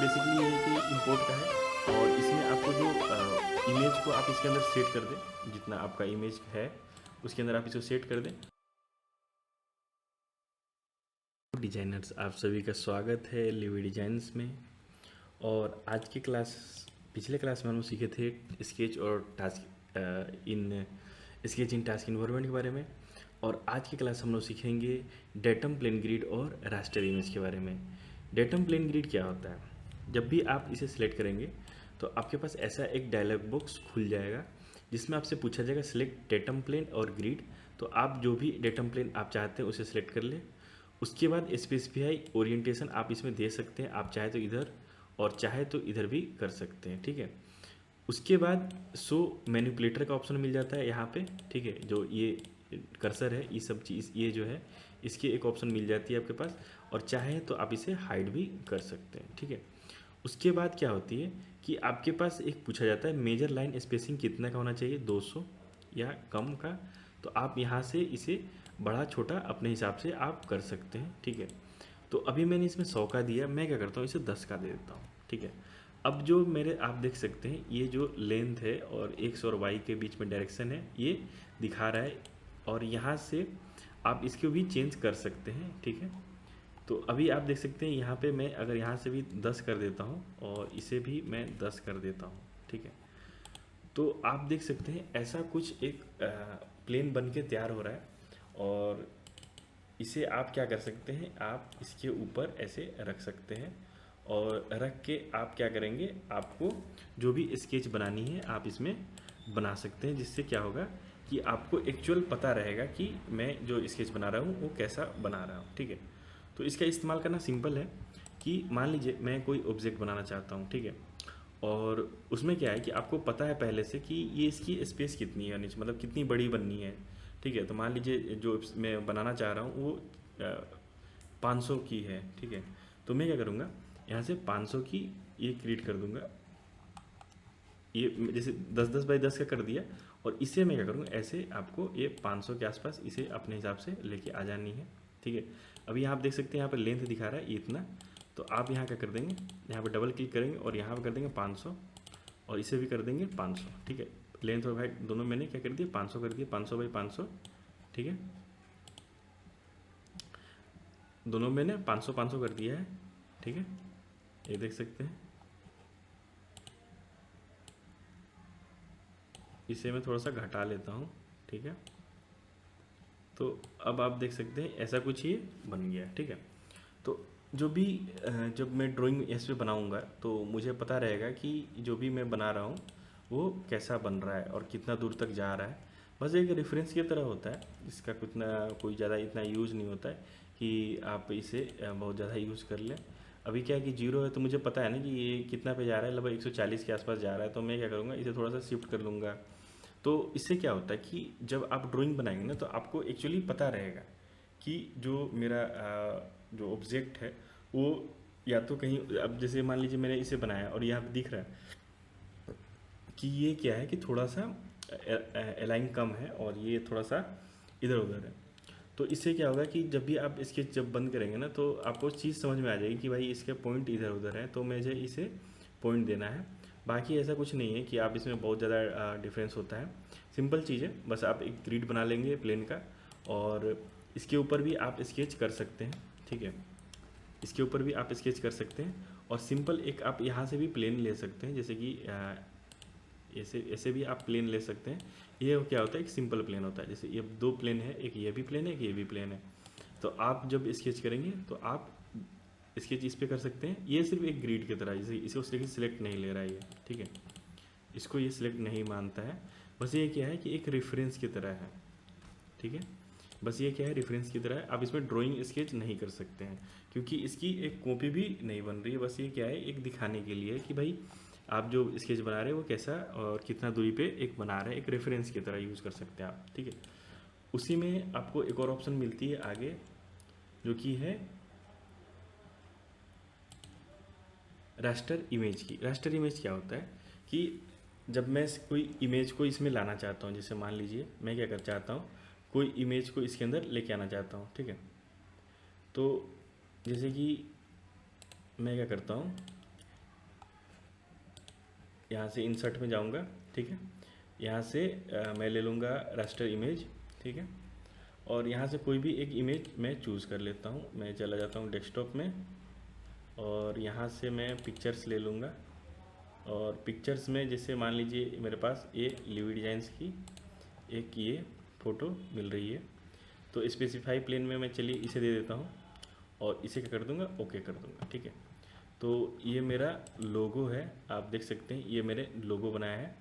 Basically ये है कि इंपोर्ट का है और इसमें आपको जो इमेज को आप इसके अंदर सेट कर दें, जितना आपका इमेज है उसके अंदर आप इसको सेट कर दें। डिजाइनर्स, आप सभी का स्वागत है लिवी डिजाइन्स में। और आज की क्लास, पिछले क्लास में हम सीखे थे स्केच और टास्क इन टास्क इन्वायरमेंट के बारे में। और आज की क्लास हम लोग सीखेंगे डेटम प्लेन ग्रिड और रास्टर इमेज के बारे में। डेटम प्लेन ग्रिड क्या होता है? जब भी आप इसे सिलेक्ट करेंगे तो आपके पास ऐसा एक डायलॉग बॉक्स खुल जाएगा जिसमें आपसे पूछा जाएगा सिलेक्ट डेटम प्लेन और ग्रिड। तो आप जो भी डेटम प्लेन आप चाहते हैं उसे सिलेक्ट कर ले। उसके बाद स्पेसिफाई ओरिएंटेशन आप इसमें दे सकते हैं, आप चाहे तो इधर और चाहे तो इधर भी कर सकते हैं, ठीक है। उसके बाद शो मैनिपुलेटर का ऑप्शन मिल जाता है यहाँ पे, ठीक है। जो ये कर्सर है, ये सब चीज़ ये जो है इसकी एक ऑप्शन मिल जाती है आपके पास, और चाहे तो आप इसे हाइड भी कर सकते हैं, ठीक है। उसके बाद क्या होती है कि आपके पास एक पूछा जाता है मेजर लाइन स्पेसिंग कितना का होना चाहिए, 200 या कम का। तो आप यहाँ से इसे बड़ा छोटा अपने हिसाब से आप कर सकते हैं, ठीक है। तो अभी मैंने इसमें 100 का दिया, मैं क्या करता हूँ इसे 10 का दे देता हूँ, ठीक है। अब जो मेरे आप देख सकते हैं ये जो लेंथ है और एक्स और वाई के बीच में डायरेक्शन है ये दिखा रहा है, और यहाँ से आप इसको भी चेंज कर सकते हैं, ठीक है। तो अभी आप देख सकते हैं यहाँ पे मैं अगर यहाँ से भी 10 कर देता हूँ और इसे भी मैं 10 कर देता हूँ, ठीक है। तो आप देख सकते हैं ऐसा कुछ एक प्लेन बन के तैयार हो रहा है। और इसे आप क्या कर सकते हैं, आप इसके ऊपर ऐसे रख सकते हैं, और रख के आप क्या करेंगे, आपको जो भी स्केच बनानी है आप इसमें बना सकते हैं, जिससे क्या होगा कि आपको एक्चुअल पता रहेगा कि मैं जो स्केच बना रहा हूँ वो कैसा बना रहा हूँ, ठीक है। तो इसका इस्तेमाल करना सिंपल है कि मान लीजिए मैं कोई ऑब्जेक्ट बनाना चाहता हूँ, ठीक है। और उसमें क्या है कि आपको पता है पहले से कि ये इसकी स्पेस कितनी है नीचे, मतलब कितनी बड़ी बननी है, ठीक है। तो मान लीजिए जो मैं बनाना चाह रहा हूँ वो 500 की है, ठीक है। तो मैं क्या करूँगा, यहाँ से 500 की ये क्रिएट कर दूँगा, ये जैसे 10 10 बाई 10 का कर दिया। और इसे मैं क्या करूँगा, ऐसे आपको ये 500 के आसपास इसे अपने हिसाब से लेके आ जानी है, ठीक है। अभी यहाँ आप देख सकते हैं यहाँ पर लेंथ दिखा रहा है ये इतना। तो आप यहाँ क्या कर देंगे, यहाँ पर डबल क्लिक करेंगे और यहाँ पर कर देंगे 500, और इसे भी कर देंगे 500, ठीक है। लेंथ और हाइट दोनों मैंने क्या कर दिया, 500 कर दिया, 500 बाई 500, ठीक है। दोनों मैंने 500 500 कर दिया है, ठीक है। ये देख सकते हैं, इसे मैं थोड़ा सा घटा लेता हूँ, ठीक है। तो अब आप देख सकते हैं ऐसा कुछ ये बन गया, ठीक है। तो जो भी जब मैं ड्राइंग इस पे बनाऊँगा तो मुझे पता रहेगा कि जो भी मैं बना रहा हूँ वो कैसा बन रहा है और कितना दूर तक जा रहा है। बस एक रेफरेंस की तरह होता है, इसका कुछ ना कोई ज़्यादा इतना यूज़ नहीं होता है कि आप इसे बहुत ज़्यादा यूज़ कर लें। अभी क्या है कि जीरो है तो मुझे पता है ना कि ये कितना पे जा रहा है, लगभग 140 के आसपास जा रहा है। तो मैं क्या करूँगा, इसे थोड़ा सा शिफ्ट कर लूँगा। तो इससे क्या होता है कि जब आप ड्राइंग बनाएंगे ना तो आपको एक्चुअली पता रहेगा कि जो मेरा जो ऑब्जेक्ट है वो या तो कहीं, अब जैसे मान लीजिए मैंने इसे बनाया और यहाँ पे दिख रहा है कि ये क्या है कि थोड़ा सा अलाइन कम है और ये थोड़ा सा इधर उधर है। तो इससे क्या होगा कि जब भी आप इसके जब बंद करेंगे ना तो आपको चीज़ समझ में आ जाएगी कि भाई इसके पॉइंट इधर उधर है, तो मुझे इसे पॉइंट देना है। बाकी ऐसा कुछ नहीं है कि आप इसमें बहुत ज़्यादा डिफरेंस होता है, सिंपल चीज़ है। बस आप एक ग्रिड बना लेंगे प्लेन का, और इसके ऊपर भी आप स्केच कर सकते हैं, ठीक है। इसके ऊपर भी आप स्केच कर सकते हैं, और सिंपल एक आप यहाँ से भी प्लेन ले सकते हैं, जैसे कि ऐसे ऐसे भी आप प्लेन ले सकते हैं। ये क्या होता है, एक सिंपल प्लेन होता है। जैसे ये दो प्लेन है, एक ये भी प्लेन है, एक ये भी प्लेन है। तो आप जब स्केच करेंगे तो आप स्केच इस पे कर सकते हैं। ये सिर्फ एक ग्रिड की तरह, जैसे इसको सिलेक्ट नहीं ले रहा है ये, ठीक है। इसको ये सिलेक्ट नहीं मानता है। बस ये क्या है कि एक रेफरेंस की तरह है, ठीक है। बस ये क्या है, रेफरेंस की तरह है। आप इसमें ड्राइंग स्केच नहीं कर सकते हैं क्योंकि इसकी एक कॉपी भी नहीं बन रही है। बस ये क्या है, एक दिखाने के लिए कि भाई आप जो स्केच बना रहे हैं वो कैसा और कितना दूरी पे एक बना रहे हैं, एक रेफरेंस की तरह यूज़ कर सकते हैं आप, ठीक है। उसी में आपको एक और ऑप्शन मिलती है आगे, जो कि है रास्टर इमेज की। रास्टर इमेज क्या होता है कि जब मैं कोई इमेज को इसमें लाना चाहता हूँ, जैसे मान लीजिए मैं क्या कर चाहता हूँ, कोई इमेज को इसके अंदर लेके आना चाहता हूँ, ठीक है। तो जैसे कि मैं क्या करता हूँ, यहाँ से इंसर्ट में जाऊँगा, ठीक है। यहाँ से मैं ले लूँगा रास्टर इमेज, ठीक है। और यहाँ से कोई भी एक इमेज मैं चूज़ कर लेता हूँ। मैं चला जाता हूँ डेस्कटॉप में और यहाँ से मैं पिक्चर्स ले लूँगा। और पिक्चर्स में जैसे मान लीजिए मेरे पास ये लिवी डिजाइंस की एक ये फ़ोटो मिल रही है, तो स्पेसिफाई प्लेन में मैं चलिए इसे दे देता हूँ और इसे क्या कर दूँगा, ओके कर दूँगा, ठीक है। तो ये मेरा लोगो है, आप देख सकते हैं ये मेरे लोगो बनाया है।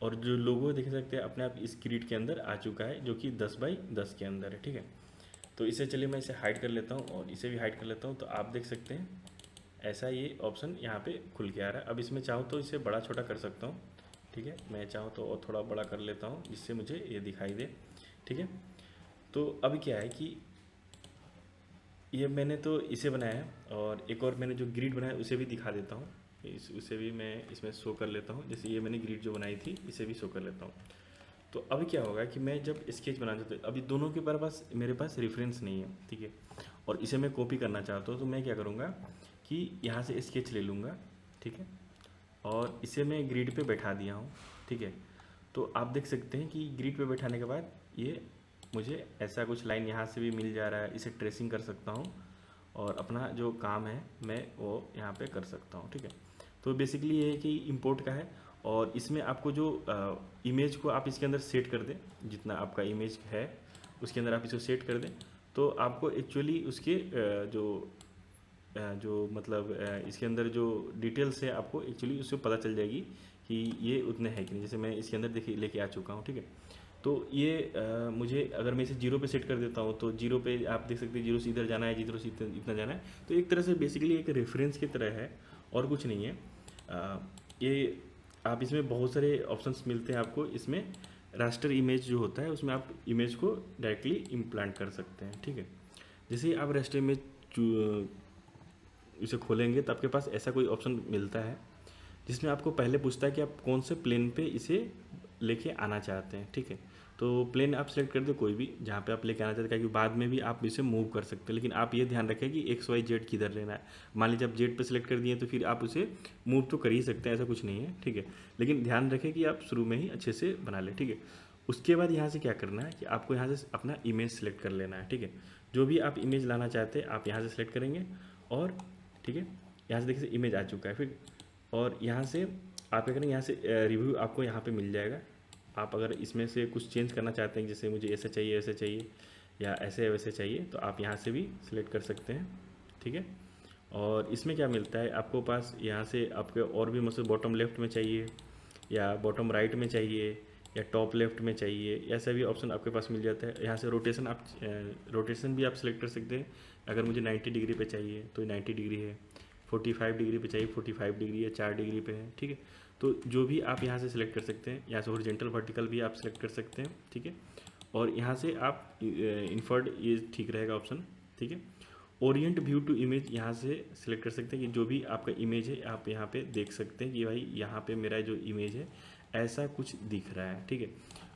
और जो लोगो देख सकते हैं अपने आप इस ग्रिड के अंदर आ चुका है, जो कि 10 बाई 10 के अंदर है, ठीक है। तो इसे चलिए मैं इसे हाइड कर लेता हूँ और इसे भी हाइड कर लेता हूँ। तो आप देख सकते हैं ऐसा ये ऑप्शन यहाँ पे खुल के आ रहा है। अब इसमें चाहूँ तो इसे बड़ा छोटा कर सकता हूँ, ठीक है। मैं चाहूँ तो और थोड़ा बड़ा कर लेता हूँ जिससे मुझे ये दिखाई दे, ठीक है। तो अभी क्या है कि ये मैंने तो इसे बनाया है और एक और मैंने जो ग्रिड बनाया उसे भी दिखा देता हूँ। उसे भी मैं इसमें शो कर लेता हूँ। जैसे ये मैंने ग्रिड जो बनाई थी इसे भी शो कर लेता हूँ। तो अभी क्या होगा कि मैं जब स्केच बनाना चाहता हूँ, अभी दोनों के पास मेरे पास रेफरेंस नहीं है, ठीक है। और इसे मैं कॉपी करना चाहता हूँ, तो मैं क्या करूँगा कि यहाँ से स्केच ले लूँगा, ठीक है। और इसे मैं ग्रिड पे बैठा दिया हूँ, ठीक है। तो आप देख सकते हैं कि ग्रिड पे बैठाने के बाद ये मुझे ऐसा कुछ लाइन यहाँ से भी मिल जा रहा है। इसे ट्रेसिंग कर सकता हूँ और अपना जो काम है मैं वो यहाँ पे कर सकता हूँ, ठीक है। तो बेसिकली ये है कि इंपोर्ट का है और इसमें आपको जो इमेज को आप इसके अंदर सेट कर दें, जितना आपका इमेज है उसके अंदर आप इसको सेट कर दें, तो आपको एक्चुअली उसके जो मतलब इसके अंदर जो डिटेल्स है आपको एक्चुअली उससे पता चल जाएगी कि ये उतने हैं कि नहीं। जैसे मैं इसके अंदर देखिए लेके आ चुका हूँ, ठीक है। तो ये मुझे अगर मैं इसे जीरो पे सेट कर देता हूँ तो जीरो पे आप देख सकते हैं जीरो से इधर जाना है, जीरो से इतना जाना है। तो एक तरह से बेसिकली एक रेफरेंस की तरह है और कुछ नहीं है। ये आप इसमें बहुत सारे ऑप्शंस मिलते हैं आपको। इसमें रास्टर इमेज जो होता है उसमें आप इमेज को डायरेक्टली इम्प्लांट कर सकते हैं, ठीक है। जैसे ही आप रास्टर इमेज इसे खोलेंगे तो आपके पास ऐसा कोई ऑप्शन मिलता है जिसमें आपको पहले पूछता है कि आप कौन से प्लेन पे इसे लेके आना चाहते हैं, ठीक है। तो प्लेन आप सेलेक्ट कर दो कोई भी जहाँ पे आप लेके आना चाहते हैं, क्योंकि बाद में भी आप इसे मूव कर सकते हैं। लेकिन आप ये ध्यान रखें कि एक्स वाई जेड किधर लेना है। मान लीजिए आप जेड पे सेलेक्ट कर दिए तो फिर आप उसे मूव तो कर ही सकते हैं, ऐसा कुछ नहीं है, ठीक है। लेकिन ध्यान रखें कि आप शुरू में ही अच्छे से बना लें, ठीक है। उसके बाद यहाँ से क्या करना है कि आपको यहाँ से अपना इमेज सेलेक्ट कर लेना है, ठीक है। जो भी आप इमेज लाना चाहते हैं आप यहाँ से सेलेक्ट करेंगे और ठीक है, यहाँ से देखिए इमेज आ चुका है। फिर और यहाँ से आप क्या करेंगे, यहाँ से रिव्यू आपको यहाँ पे मिल जाएगा। आप अगर इसमें से कुछ चेंज करना चाहते हैं, जैसे मुझे ऐसा चाहिए या ऐसे वैसे चाहिए, तो आप यहाँ से भी सिलेक्ट कर सकते हैं, ठीक है। और इसमें क्या मिलता है आपको पास, यहाँ से आपके और भी मतलब बॉटम लेफ्ट में चाहिए या बॉटम राइट में चाहिए या टॉप लेफ्ट में चाहिए, ऐसा भी ऑप्शन आपके पास मिल जाता है। यहाँ से रोटेशन भी आप सिलेक्ट कर सकते हैं। अगर मुझे 90 डिग्री पे चाहिए तो 90 डिग्री है, 45 डिग्री पे चाहिए 45 डिग्री है, 4 डिग्री पे है, ठीक है। तो जो भी आप यहाँ से सिलेक्ट कर सकते हैं। यहाँ से हॉरिजॉन्टल वर्टिकल भी आप सिलेक्ट कर सकते हैं, ठीक है। और यहाँ से आप इन्फर्ड, ये ठीक रहेगा ऑप्शन, ठीक है। ओरिएंट व्यू टू इमेज यहाँ से सिलेक्ट कर सकते हैं कि जो भी आपका इमेज है आप यहाँ पे देख सकते हैं कि भाई यहाँ पे मेरा जो इमेज है ऐसा कुछ दिख रहा है, ठीक है।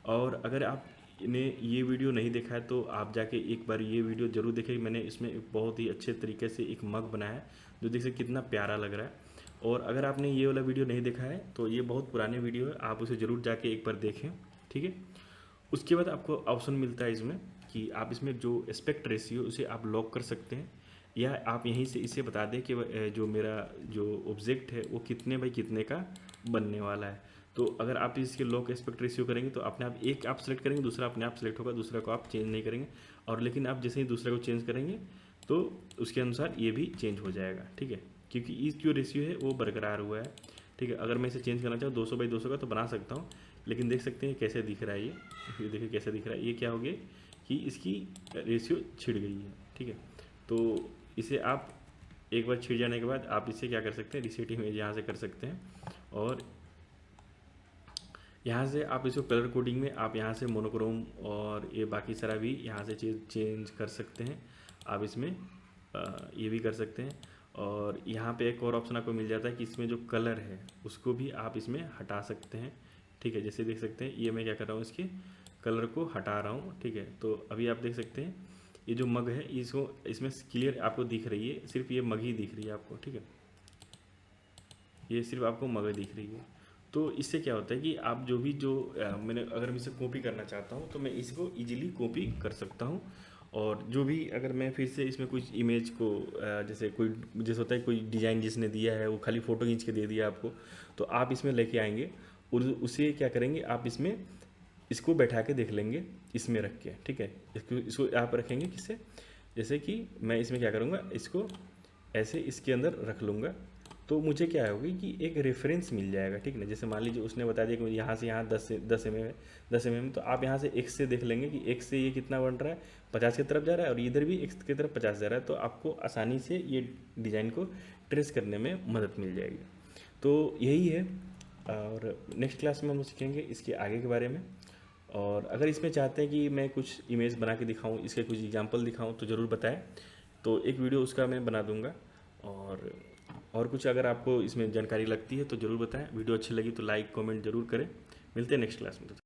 और अगर आपने ये वीडियो नहीं देखा है तो आप जाके एक बार ये वीडियो ज़रूर देखें। मैंने इसमें एक बहुत ही अच्छे तरीके से एक मग बनाया है जो देख सकते कितना प्यारा लग रहा है। और अगर आपने ये वाला वीडियो नहीं देखा है तो ये बहुत पुराने वीडियो है, आप उसे ज़रूर जाके एक बार देखें, ठीक है। उसके बाद आपको ऑप्शन मिलता है इसमें कि आप इसमें जो एस्पेक्ट रेशियो उसे आप लॉक कर सकते हैं, या आप यहीं से इसे बता दें कि जो मेरा जो ऑब्जेक्ट है वो कितने बाई कितने का बनने वाला है। तो अगर आप इसके लॉक एस्पेक्ट रेशियो करेंगे तो अपने आप एक आप सेलेक्ट करेंगे, दूसरा अपने आप सेलेक्ट होगा, दूसरा को आप चेंज नहीं करेंगे। और लेकिन आप जैसे ही दूसरे को चेंज करेंगे तो उसके अनुसार ये भी चेंज हो जाएगा, ठीक है। क्योंकि इस जो रेशियो है वो बरकरार हुआ है, ठीक है। अगर मैं इसे चेंज करना चाहूँ 200 बाई 200 का तो बना सकता हूँ, लेकिन देख सकते हैं कैसे दिख रहा है ये देखिए कैसे दिख रहा है। ये क्या हो गया कि इसकी रेशियो छिड़ गई है, ठीक है। तो इसे आप एक बार छिड़ जाने के बाद आप इसे क्या कर सकते हैं, रीसेट इमेज यहाँ से कर सकते हैं। और यहाँ से आप इसको कलर कोडिंग में आप यहाँ से मोनोक्रोम और ये बाकी सारा भी यहाँ से चेंज कर सकते हैं। आप इसमें ये भी कर सकते हैं। और यहाँ पे एक और ऑप्शन आपको मिल जाता है कि इसमें जो कलर है उसको भी आप इसमें हटा सकते हैं, ठीक है। जैसे देख सकते हैं ये मैं क्या कर रहा हूँ, इसके कलर को हटा रहा हूँ, ठीक है। तो अभी आप देख सकते हैं ये जो मग है इसको इसमें क्लियर आपको दिख रही है, सिर्फ ये मग ही दिख रही है आपको, ठीक है। ये सिर्फ आपको मग दिख रही है। तो इससे क्या होता है कि आप जो भी मैंने अगर मैं इसे कॉपी करना चाहता हूँ तो मैं इसको इजीली कॉपी कर सकता हूँ। और जो भी अगर मैं फिर से इसमें कुछ इमेज को जैसे होता है कोई डिज़ाइन जिसने दिया है वो खाली फ़ोटो खींच के दे दिया आपको, तो आप इसमें लेके आएंगे और उसे क्या करेंगे, आप इसमें इसको बैठा के देख लेंगे इसमें रख के, ठीक है। इसको इसको आप रखेंगे किससे, जैसे कि मैं इसमें क्या करूँगा, इसको ऐसे इसके अंदर रख लूँगा, तो मुझे क्या होगी कि एक रेफरेंस मिल जाएगा, ठीक है ना। जैसे मान लीजिए उसने बता दिया कि यहाँ से यहाँ 10 mm है, 10 mm, तो आप यहाँ से x से देख लेंगे कि x से ये कितना बन रहा है, 50 की तरफ जा रहा है, और इधर भी x की तरफ 50 जा रहा है, तो आपको आसानी से ये डिज़ाइन को ट्रेस करने में मदद मिल जाएगी। तो यही है, और नेक्स्ट क्लास में हम सीखेंगे इसके आगे के बारे में। और अगर इसमें चाहते हैं कि मैं कुछ इमेज बना के दिखाऊं, इसके कुछ एग्जांपल दिखाऊं, तो ज़रूर बताएं, तो एक वीडियो उसका मैं बना दूंगा। और कुछ अगर आपको इसमें जानकारी लगती है तो ज़रूर बताएं। वीडियो अच्छी लगी तो लाइक कमेंट ज़रूर करें। मिलते हैं नेक्स्ट क्लास में।